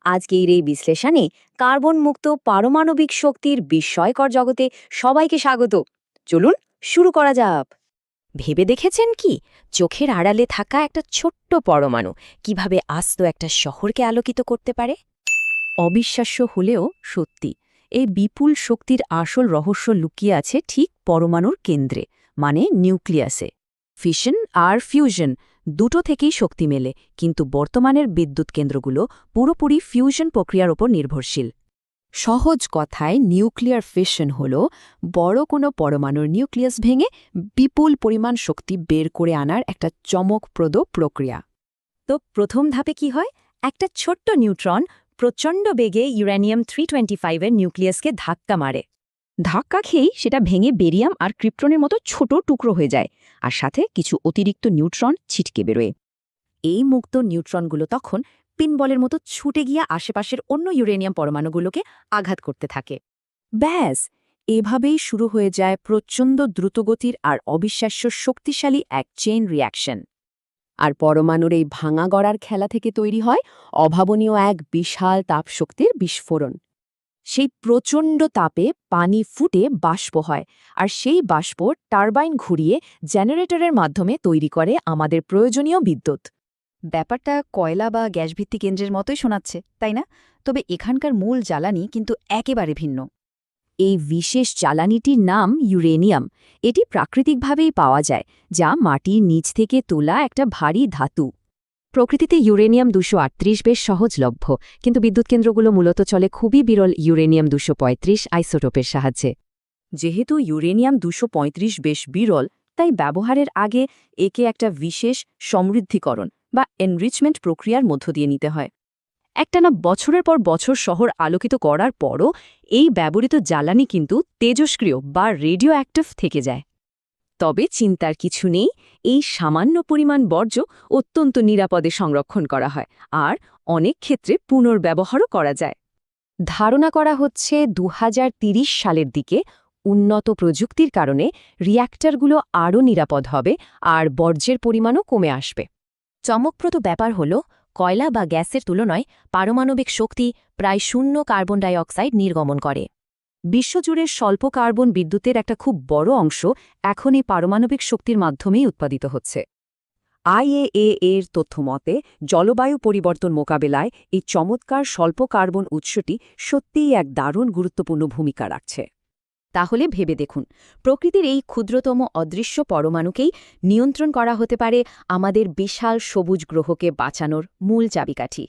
আজকের এই বিশ্লেষণে কার্বন মুক্ত পারমাণবিক শক্তির বিস্ময়কর জগতে সবাইকে স্বাগত। চলুন শুরু করা যাক। ভেবে দেখেছেন কি চোখের আড়ালে থাকা একটা ছোট্ট পরমাণু কিভাবে আস্ত একটা শহরকে আলোকিত করতে পারে? অবিশ্বাস্য হলেও সত্যি, এই বিপুল শক্তির আসল রহস্য লুকিয়ে আছে ঠিক পরমাণুর কেন্দ্রে, মানে নিউক্লিয়াসে। ফিশন আর ফিউশন দুটো থেকেই শক্তি মেলে, কিন্তু বর্তমানের বিদ্যুৎ কেন্দ্রগুলো পুরোপুরি ফিউশন প্রক্রিয়ার ওপর নির্ভরশীল। সহজ কথায় নিউক্লিয়ার ফিশন হল বড় কোনো পরমাণুর নিউক্লিয়াস ভেঙে বিপুল পরিমাণ শক্তি বের করে আনার একটা চমকপ্রদ প্রক্রিয়া। তো প্রথম ধাপে কি হয়? একটা ছোট্ট নিউট্রন প্রচণ্ড বেগে ইউরেনিয়াম 325 এর নিউক্লিয়াসকে ধাক্কা মারে। ধাক্কা খেয়েই সেটা ভেঙে বেরিয়াম আর ক্রিপ্টনের মতো ছোট টুকরো হয়ে যায়, আর সাথে কিছু অতিরিক্ত নিউট্রন ছিটকে বেরোয়। এই মুক্ত নিউট্রনগুলো তখন পিনবলের মতো ছুটে গিয়ে আশেপাশের অন্য ইউরেনিয়াম পরমাণুগুলোকে আঘাত করতে থাকে। ব্যাস, এভাবেই শুরু হয়ে যায় প্রচণ্ড দ্রুতগতির আর অবিশ্বাস্য শক্তিশালী এক চেইন রিঅ্যাকশন। আর পরমাণুর এই ভাঙা গড়ার খেলা থেকে তৈরি হয় অভাবনীয় এক বিশাল তাপশক্তির বিস্ফোরণ। সেই প্রচণ্ড তাপে পানি ফুটে বাষ্প হয়, আর সেই বাষ্প টারবাইন ঘুরিয়ে জেনারেটরের মাধ্যমে তৈরি করে আমাদের প্রয়োজনীয় বিদ্যুৎ। ব্যাপারটা কয়লা বা গ্যাসভিত্তিক কেন্দ্রের মতোই শোনাচ্ছে, তাই না? তবে এখানকার মূল জ্বালানি কিন্তু একেবারে ভিন্ন। এই বিশেষ জ্বালানিটির নাম ইউরেনিয়াম। এটি প্রাকৃতিকভাবেই পাওয়া যায়, যা মাটির নিচ থেকে তোলা একটা ভারী ধাতু। প্রকৃতিতে ইউরেনিয়াম 238 বেশ সহজলভ্য, কিন্তু বিদ্যুৎ কেন্দ্রগুলো মূলত চলে খুবই বিরল ইউরেনিয়াম 235 আইসোটোপের সাহায্যে। যেহেতু ইউরেনিয়াম 235 বেশ বিরল, তাই ব্যবহারের আগে একে একটা বিশেষ সমৃদ্ধিকরণ বা এনরিচমেন্ট প্রক্রিয়ার মধ্য দিয়ে নিতে হয়। একটানা বছরের পর বছর শহর আলোকিত করার পরও এই ব্যবহৃত জ্বালানি কিন্তু তেজস্ক্রিয় বা রেডিও অ্যাক্টিভ থেকে যায়। তবে চিন্তার কিছু নেই, এই সামান্য পরিমাণ বর্জ্য অত্যন্ত নিরাপদে সংরক্ষণ করা হয়, আর অনেক ক্ষেত্রে পুনর্ব্যবহারও করা যায়। ধারণা করা হচ্ছে 2030 সালের দিকে উন্নত প্রযুক্তির কারণে রিয়্যাক্টরগুলো আরও নিরাপদ হবে আর বর্জ্যের পরিমাণও কমে আসবে। চমকপ্রদ ব্যাপার হল, কয়লা বা গ্যাসের তুলনায় পারমাণবিক শক্তি প্রায় শূন্য কার্বন ডাই অক্সাইড নির্গমন করে। বিশ্বজুড়ে স্বল্প কার্বন বিদ্যুতের একটা খুব বড় অংশ এখন এই পারমাণবিক শক্তির মাধ্যমেই উৎপাদিত হচ্ছে। আইএএ এর তথ্যমতে জলবায়ু পরিবর্তন মোকাবেলায় এই চমৎকার স্বল্প কার্বন উৎসটি সত্যিই এক দারুণ গুরুত্বপূর্ণ ভূমিকা রাখছে। তাহলে ভেবে দেখুন, প্রকৃতির এই ক্ষুদ্রতম অদৃশ্য পরমাণুকেই নিয়ন্ত্রণ করা হতে পারে আমাদের বিশাল সবুজ গ্রহকে বাঁচানোর মূল চাবিকাঠি।